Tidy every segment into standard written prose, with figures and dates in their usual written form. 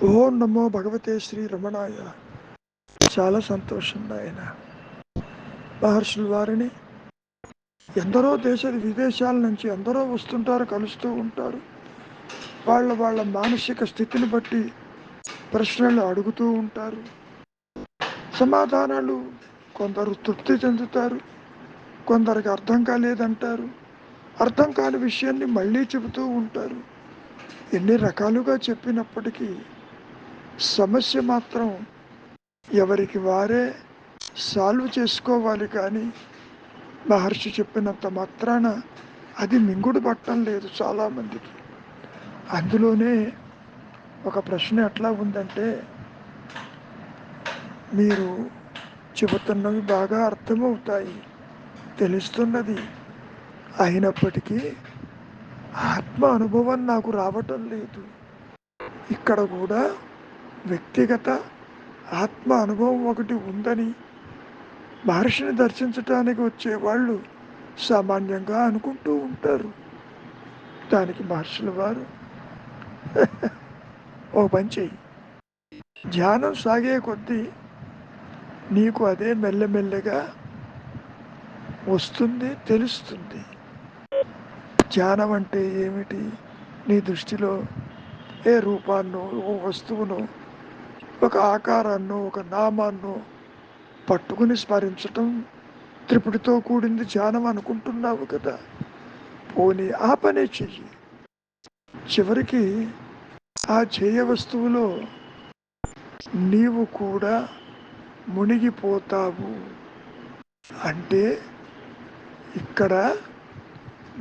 ఓం నమో భగవతే శ్రీ రమణాయ. చాలా సంతోషం నాయన. మహర్షుల వారిని ఎందరో విదేశాల నుంచి ఎందరో వస్తుంటారు, కలుస్తూ ఉంటారు. వాళ్ళ మానసిక స్థితిని బట్టి ప్రశ్నలు అడుగుతూ ఉంటారు. సమాధానాలు కొందరు తృప్తి చెందుతారు, కొందరికి అర్థం కాలేదంటారు. అర్థం కాని విషయాన్ని మళ్ళీ చెబుతూ ఉంటారు. ఎన్ని రకాలుగా చెప్పినప్పటికీ సమస్య మాత్రం ఎవరికి వారే సాల్వ్ చేసుకోవాలి. కానీ మహర్షి చెప్పినంత మాత్రాన అది మింగుడు పట్టడం లేదు చాలామందికి. అందులోనే ఒక ప్రశ్న ఎట్లా ఉందంటే, మీరు చెబుతున్నవి బాగా అర్థమవుతాయి, తెలుస్తున్నది, అయినప్పటికీ ఆత్మ అనుభవం నాకు రావటం లేదు. ఇక్కడ కూడా వ్యక్తిగత ఆత్మ అనుభవం ఒకటి ఉందని మహర్షిని దర్శించటానికి వచ్చేవాళ్ళు సామాన్యంగా అనుకుంటూ ఉంటారు. దానికి మహర్షుల వారు ఓ పని చెయ్యి, ధ్యానం సాగే కొద్దీ నీకు అదే మెల్లమెల్లగా వస్తుంది, తెలుస్తుంది. ధ్యానం అంటే ఏమిటి? నీ దృష్టిలో ఏ రూపాన్నో, ఓ వస్తువునో, ఒక ఆకారాన్నో, ఒక నామాన్నో పట్టుకుని స్మరించటం త్రిపుటితో కూడింది ధ్యానం అనుకుంటున్నావు కదా. పోనీ ఆ పనే చెయ్యి. చివరికి ఆ చేయ వస్తువులో నీవు కూడా మునిగిపోతావు. అంటే ఇక్కడ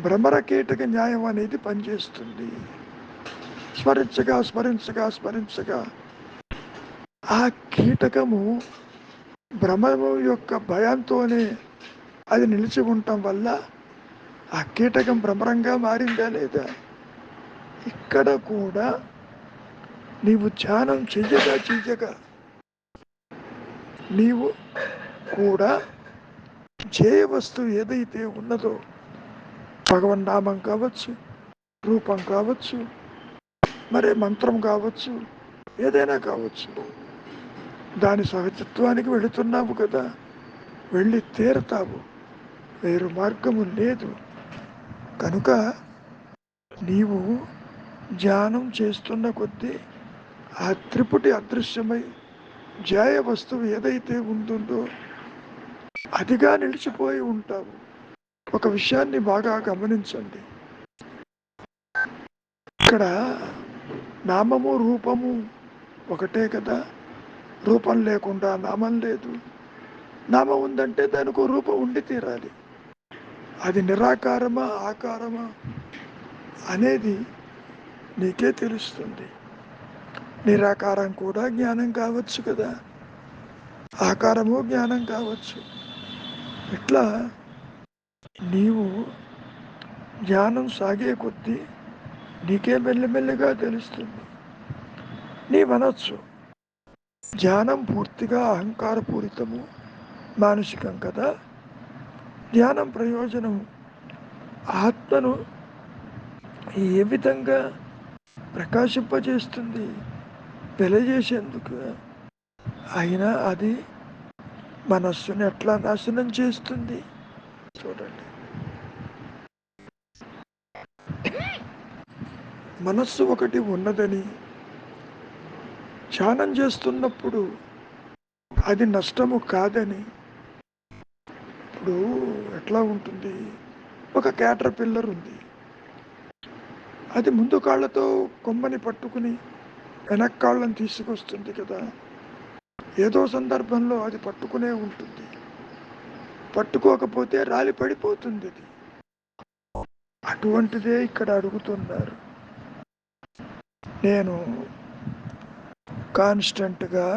భ్రమర కీటక న్యాయం అనేది పనిచేస్తుంది. స్మరించగా స్మరించగా స్మరించగా ఆ కీటకము భ్రమము యొక్క భయంతోనే అది నిలిచి ఉండటం వల్ల ఆ కీటకం భ్రమరంగా మారిందా లేదా? ఇక్కడ కూడా నీవు ధ్యానం చెయ్యగా నీవు కూడా ధ్యేయ వస్తువు ఏదైతే ఉన్నదో, భగవన్నామం కావచ్చు, రూపం కావచ్చు, మరే మంత్రం కావచ్చు, ఏదైనా కావచ్చు, దాని సహజత్వానికి వెళుతున్నావు కదా, వెళ్ళి తీరతావు. వేరు మార్గము లేదు. కనుక నీవు ధ్యానం చేస్తున్న కొద్దీ ఆ త్రిపుటి అదృశ్యమై ధ్యాయ వస్తువు ఏదైతే ఉంటుందో అదిగా నిలిచిపోయి ఉంటావు. ఒక విషయాన్ని బాగా గమనించండి. ఇక్కడ నామము రూపము ఒకటే కదా. రూపం లేకుండా నామం లేదు, నామం ఉందంటే దానికి రూపం ఉండి తీరాలి. అది నిరాకారమా ఆకారమా అనేది నీకే తెలుస్తుంది. నిరాకారం కూడా జ్ఞానం కావచ్చు కదా, ఆకారము జ్ఞానం కావచ్చు. ఇట్లా నీవు జ్ఞానం సాగే కొద్దీ నీకే మెల్లమెల్లగా తెలుస్తుంది. నీ మనస్సు ధ్యానం పూర్తిగా అహంకారపూరితము, మానసికం కదా. ధ్యానం ప్రయోజనం ఆత్మను ఏ విధంగా ప్రకాశింపజేస్తుంది, తెలియజేసేందుకు. అయినా అది మనస్సును ఎట్లా నాశనం చేస్తుంది చూడండి. మనస్సు ఒకటి ఉన్నదని ధ్యానం చేస్తున్నప్పుడు అది నష్టము కాదని. ఇప్పుడు ఎట్లా ఉంటుంది, ఒక క్యాటర్ పిల్లర్ ఉంది, అది ముందు కాళ్ళతో కొమ్మని పట్టుకుని వెనక్ కాళ్ళని తీసుకొస్తుంది కదా. ఏదో సందర్భంలో అది పట్టుకునే ఉంటుంది, పట్టుకోకపోతే రాలి పడిపోతుంది. అది అటువంటిదే ఇక్కడ అడుగుతున్నారు. నేను కాన్స్టెంట్గా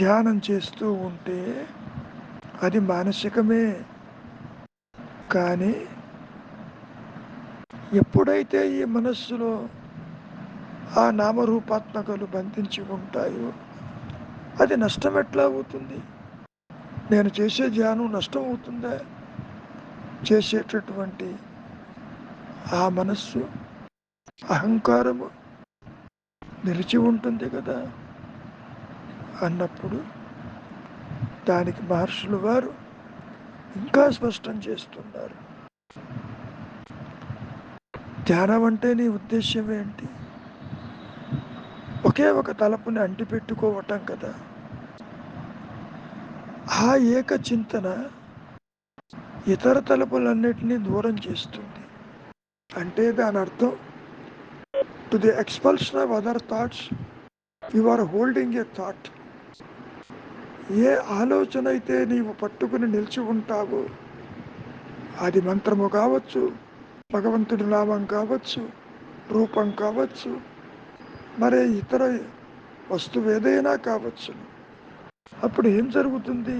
ధ్యానం చేస్తూ ఉంటే అది మానసికమే. కానీ ఎప్పుడైతే ఈ మనస్సులో ఆ నామరూపాత్మకలు బంధించి ఉంటాయో అది నష్టం ఎట్లా అవుతుంది? నేను చేసే ధ్యానం నష్టం అవుతుందా? చేసేటటువంటి ఆ మనస్సు అహంకారము నిలిచి ఉంటుంది కదా అన్నప్పుడు దానికి మహర్షులు వారు ఇంకా స్పష్టం చేస్తున్నారు. ధ్యానం అంటే నీ ఉద్దేశ్యం ఏంటి? ఒకే ఒక తలపుని అంటిపెట్టుకోవటం కదా. ఆ ఏక చింతన ఇతర తలుపులన్నిటినీ దూరం చేస్తుంది. అంటే దాని అర్థం, to the expulsion of other thoughts you are holding a thought. ఏ ఆలోచన అయితే నీవు పట్టుకుని నిలిచి ఉంటావో, అది మంత్రము కావచ్చు, భగవంతుడి నామం కావచ్చు, రూపం కావచ్చు, మరే ఇతర వస్తువు ఏదైనా కావచ్చు. అప్పుడు ఏం జరుగుతుంది?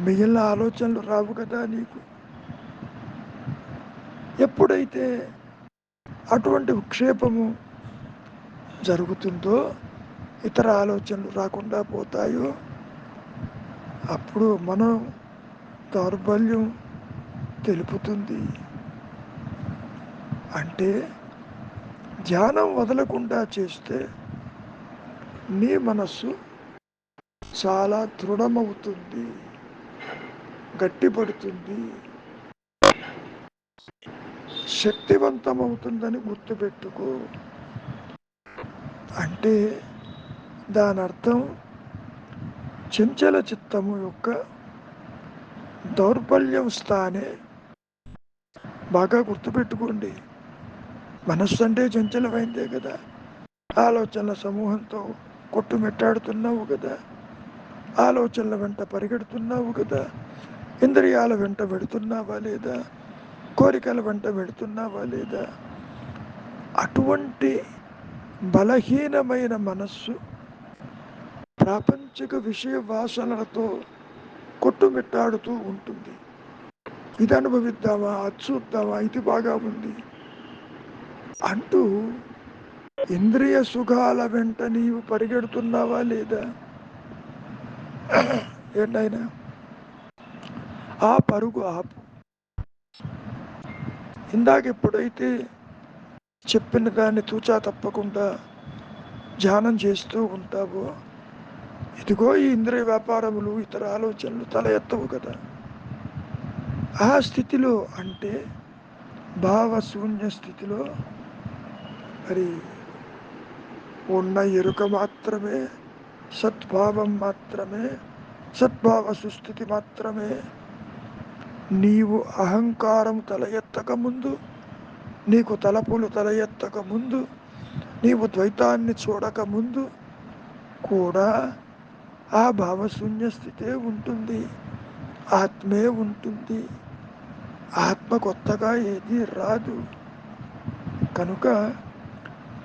మిగిలిన ఆలోచనలు రావు కదా నీకు. ఎప్పుడైతే అటువంటి విక్షేపము జరుగుతుందో, ఇతర ఆలోచనలు రాకుండా పోతాయో, అప్పుడు మనం దౌర్బల్యం తెలుపుతుంది. అంటే ధ్యానం వదలకుండా చేస్తే నీ మనస్సు చాలా దృఢమవుతుంది, గట్టిపడుతుంది, శక్తివంతమవుతుందని గుర్తుపెట్టుకో. అంటే దాని అర్థం చంచల చిత్తము యొక్క దౌర్బల్యం స్థానే. బాగా గుర్తుపెట్టుకోండి, మనస్సు అంటే చంచలమైందే కదా. ఆలోచనల సమూహంతో కొట్టుమిట్టాడుతున్నావు కదా, ఆలోచనల వెంట పరిగెడుతున్నావు కదా, ఇంద్రియాల వెంట వెడుతున్నావా లేదా, కోరికల వెంట వెడుతున్నావా లేదా. అటువంటి బలహీనమైన మనస్సు ప్రాపంచిక విషయ వాసనలతో కొట్టుమిట్టాడుతూ ఉంటుంది. ఇది అనుభవిద్దామా, అది చూద్దామా, ఇది బాగా ఉంది అంటూ ఇంద్రియ సుఖాల వెంట నీవు పరిగెడుతున్నావా లేదా? ఏంటైనా ఆ పరుగు ఆపు. ఇందాక ఎప్పుడైతే చెప్పిన దాన్ని తూచా తప్పకుండా ధ్యానం చేస్తూ ఉంటావో, ఇదిగో ఈ ఇంద్రియ వ్యాపారములు, ఇతర ఆలోచనలు తల ఎత్తవు కదా. ఆ స్థితిలో అంటే భావశూన్య స్థితిలో మరి ఉన్న ఎరుక మాత్రమే, సద్భావం మాత్రమే, సద్భావ సుస్థితి మాత్రమే. నీవు అహంకారం తల ఎత్తక ముందు, నీకు తలపులు తల ఎత్తక ముందు, నీవు ద్వైతాన్ని చూడక ముందు కూడా ఆ భావశూన్య స్థితే ఉంటుంది, ఆత్మే ఉంటుంది. ఆత్మ కొత్తగా ఏది రాదు. కనుక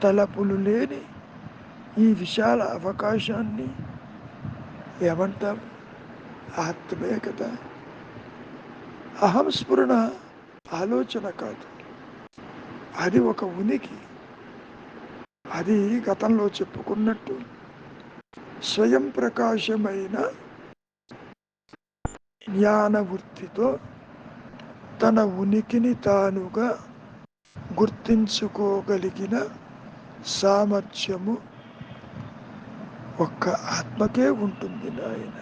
తలపులు లేని ఈ విశాల అవకాశాన్ని ఏమంటాం? ఆత్మే కదా. అహం స్ఫురణ ఆలోచన కాదు, అది ఒక ఉనికి. అది గతంలో చెప్పుకున్నట్టు స్వయం ప్రకాశమైన జ్ఞాన వృత్తితో తన ఉనికిని తానుగా గుర్తించుకోగలిగిన సామర్థ్యము ఒక్క ఆత్మకే ఉంటుంది నాయన.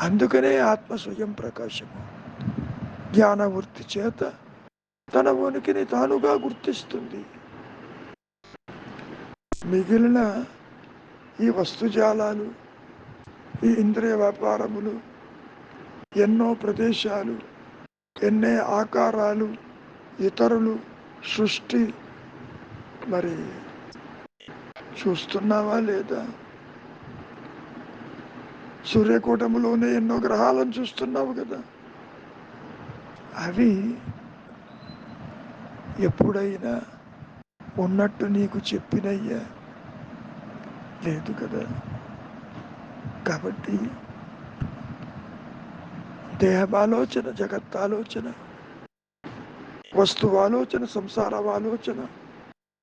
అందుకనే ఆత్మ స్వయం ప్రకాశము జ్ఞానవృత్తి చేత తన ఉనికిని తానుగా గుర్తిస్తుంది. మిగిలిన ఈ వస్తుజాలాలు, ఈ ఇంద్రియ వ్యాపారములు, ఎన్నో ప్రదేశాలు, ఎన్నే ఆకారాలు, ఇతరులు, సృష్టి, మరి చూస్తున్నావా లేదా? సూర్యకూటములోనే ఎన్నో గ్రహాలను చూస్తున్నావు కదా. అవి ఎప్పుడైనా ఉన్నట్టు నీకు చెప్పినయ్యా? లేదు కదా. కాబట్టి దేహమాలోచన, జగత్తాలోచన, వస్తువు ఆలోచన, సంసారం ఆలోచన,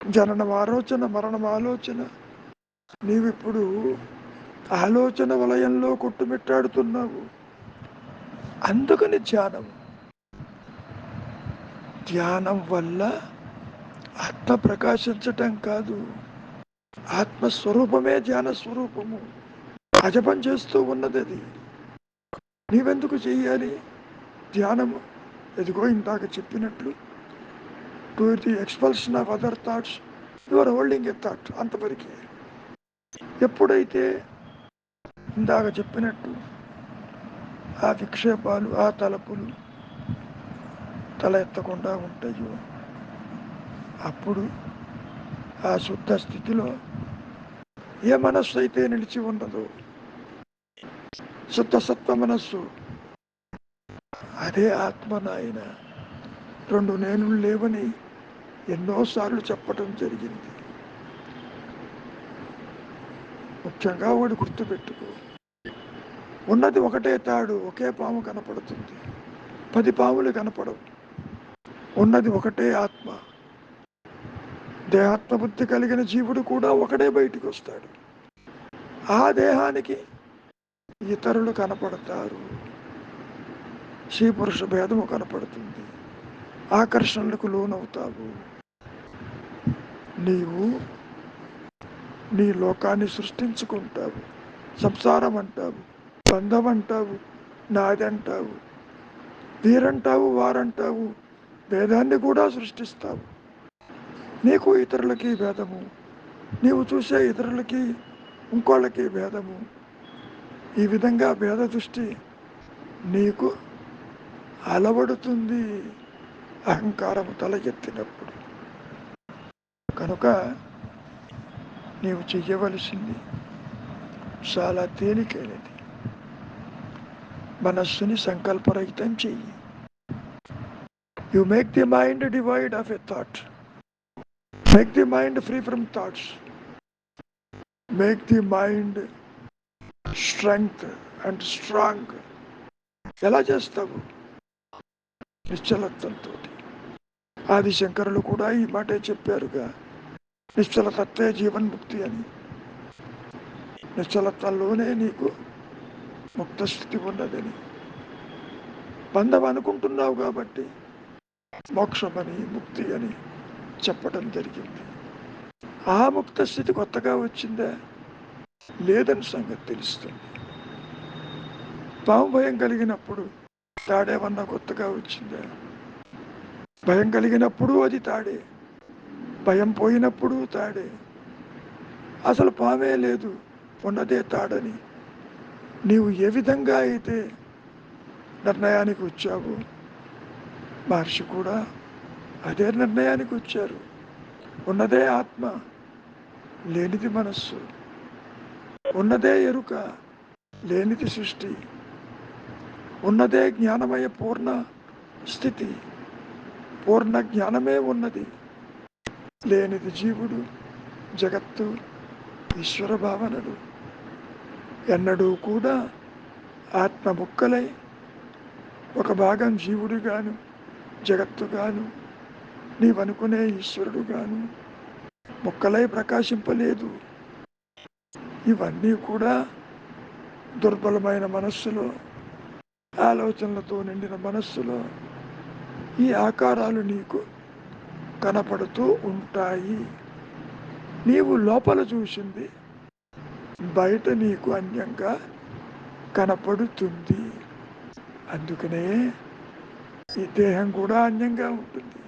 జననం ఆలోచన, మరణం ఆలోచన, నీవిప్పుడు ఆలోచన వలయంలో కొట్టుమిట్టాడుతున్నావు. అందుకని ధ్యానం వల్ల ఆత్మ ప్రకాశించటం కాదు, ఆత్మస్వరూపమే ధ్యాన స్వరూపము. అజపం చేస్తూ ఉన్నది అది. నీవెందుకు చెయ్యాలి ధ్యానము? ఎదుగో ఇందాక చెప్పినట్లు, to the expulsion of other thoughts you are holding a thought. అంతవరకే. ఎప్పుడైతే ఇందాక చెప్పినట్టు ఆ విక్షేపాలు, ఆ తలపులు తల ఎత్తకుండా ఉంటాయో, అప్పుడు ఆ శుద్ధ స్థితిలో ఏ మనస్సు అయితే నిలిచి ఉన్నదో, శుద్ధ సత్వ మనస్సు, అదే ఆత్మ నాయన. రెండు నేను లేవని ఎన్నోసార్లు చెప్పటం జరిగింది. ముఖ్యంగా వాడు గుర్తుపెట్టుకో, ఉన్నది ఒకటే తాడు, ఒకే పాము కనపడుతుంది, 10 పాములు కనపడవు. ఉన్నది ఒకటే ఆత్మ. దేహాత్మ బుద్ధి కలిగిన జీవుడు కూడా ఒకడే బయటికి వస్తాడు. ఆ దేహానికి ఇతరులు కనపడతారు, స్త్రీ పురుష భేదము కనపడుతుంది, ఆకర్షణలకు లోనవుతావు. నీవు నీ లోకాన్ని సృష్టించుకుంటావు. సంసారం అంటావు, బంధం అంటావు, నాది అంటావు, వీరంటావు, వారంటావు, భేదాన్ని కూడా సృష్టిస్తావు. నీకు ఇతరులకి భేదము, నీవు చూసే ఇతరులకి ఇంకోళ్ళకి భేదము. ఈ విధంగా భేద దృష్టి నీకు అలవడుతుంది అహంకారము తల ఎత్తినప్పుడు. కనుక నీవు చెయ్యవలసింది చాలా తేలికైనది. మనస్సుని సంకల్పరహితం చెయ్యి. You make the mind divide of a thought. Make the mind free from thoughts. Make the mind strength and strong. ఎలా చేస్తావు? నిశ్చలత్వంతో. ఆదిశంకరులు కూడా ఈ మాటే చెప్పారుగా, నిశ్చలతత్వే జీవన్ముక్తి అని. నిశ్చలత్వంలోనే నీకు ముక్త స్థితి ఉన్నదని. బంధం అనుకుంటున్నావు కాబట్టి మోక్షమని, ముక్తి అని చెప్పడం జరిగింది. ఆ ముక్త స్థితి కొత్తగా వచ్చిందా? లేదని సంగతి తెలుస్తుంది. పాము భయం కలిగినప్పుడు తాడేమన్నా కొత్తగా వచ్చిందా? భయం కలిగినప్పుడు అది తాడే, భయం పోయినప్పుడు తాడే. అసలు పామే లేదు, ఉన్నదే తాడని నీవు ఏ విధంగా అయితే నిర్ణయానికి వచ్చావు, మహర్షి కూడా అదే నిర్ణయానికి వచ్చారు. ఉన్నదే ఆత్మ, లేనిది మనస్సు. ఉన్నదే ఎరుక, లేనిది సృష్టి. ఉన్నదే జ్ఞానమయ పూర్ణ స్థితి, పూర్ణ జ్ఞానమే ఉన్నది. లేనిది జీవుడు, జగత్తు, ఈశ్వర భావనలు. ఎన్నడూ కూడా ఆత్మ ముక్కలై ఒక భాగం జీవుడుగాను, జగత్తుగాను, నీవనుకునే ఈశ్వరుడుగాను ముక్కలై ప్రకాశింపలేదు. ఇవన్నీ కూడా దుర్బలమైన మనస్సులో, ఆలోచనలతో నిండిన మనస్సులో ఈ ఆకారాలు నీకు కనపడుతూ ఉంటాయి. నీవు లోపల చూసింది బయట నీకు అన్యంగా కనపడుతుంది. అందుకనే ఈ దేహం కూడా అన్యంగా ఉంటుంది,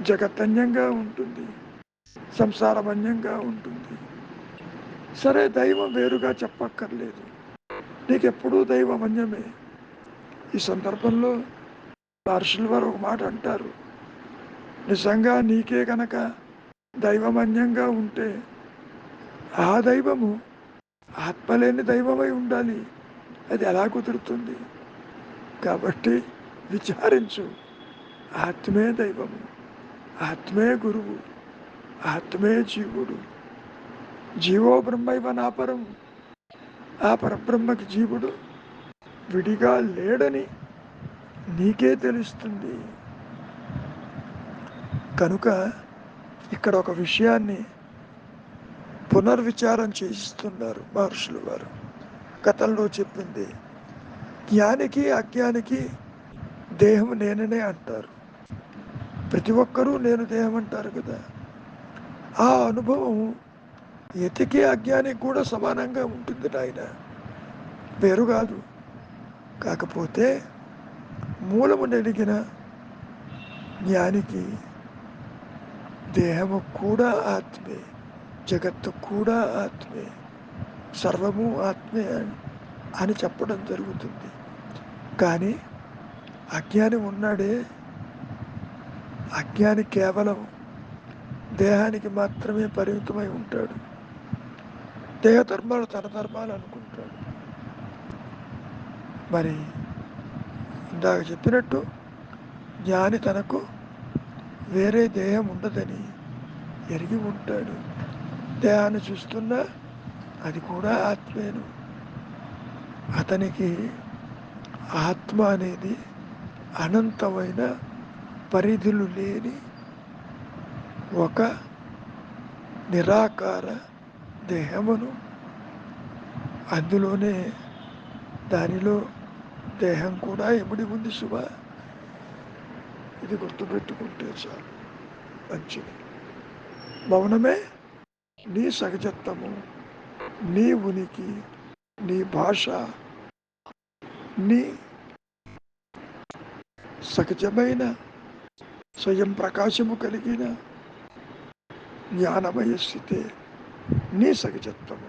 జగత్ అన్యంగా ఉంటుంది, సంసారం అన్యంగా ఉంటుంది. సరే, దైవం వేరుగా చెప్పక్కర్లేదు, నీకెప్పుడూ దైవం అన్యమే. ఈ సందర్భంలో మహర్షుల వారు ఒక మాట అంటారు, నిజంగా నీకే కనుక దైవం అన్యంగా ఉంటే ఆ దైవము ఆత్మలేని దైవమై ఉండాలి. అది ఎలా కుదురుతుంది? కాబట్టి విచారించు. ఆత్మే దైవము, ఆత్మే గురువు, ఆత్మే జీవుడు. జీవో బ్రహ్మైవ నాపరం. ఆ పరబ్రహ్మకి జీవుడు విడిగా లేడని నీకే తెలుస్తుంది. కనుక ఇక్కడ ఒక విషయాన్ని పునర్విచారం చేయిస్తున్నారు మహర్షులు వారు. గతంలో చెప్పింది, జ్ఞానికి అజ్ఞానికి దేహం నేననే అంటారు. ప్రతి ఒక్కరూ నేను దేహం అంటారు కదా. ఆ అనుభవం ఎతికే అజ్ఞానికి కూడా సమానంగా ఉంటుంది నాయన, వేరు కాదు. కాకపోతే మూలము నెలిగిన జ్ఞానికి దేహము కూడా ఆత్మే, జగత్తు కూడా ఆత్మే, సర్వము ఆత్మే అని చెప్పడం జరుగుతుంది. కానీ అజ్ఞాని ఉన్నాడే, అజ్ఞాని కేవలం దేహానికి మాత్రమే పరిమితమై ఉంటాడు. దేహ ధర్మాలు తన ధర్మాలు అనుకుంటాడు. మరి ఇందాక చెప్పినట్టు జ్ఞాని తనకు వేరే దేహం ఉండదని ఎరిగి ఉంటాడు. దేహాన్ని చూస్తున్నా అది కూడా ఆత్మేను. అతనికి ఆత్మ అనేది అనంతమైన పరిధులు లేని ఒక నిరాకార దేహమును, అందులోనే దానిలో దేహం కూడా ఎముడి ఉంది శుభ. ఇది గుర్తుపెట్టుకుంటే చాలు, మంచిది. మౌనమే నీ సహజత్వము, నీ ఉనికి, నీ భాష, నీ సహజమైన స్వయం ప్రకాశము కలిగిన జ్ఞానమయ స్థితే నీ సహజత్వము.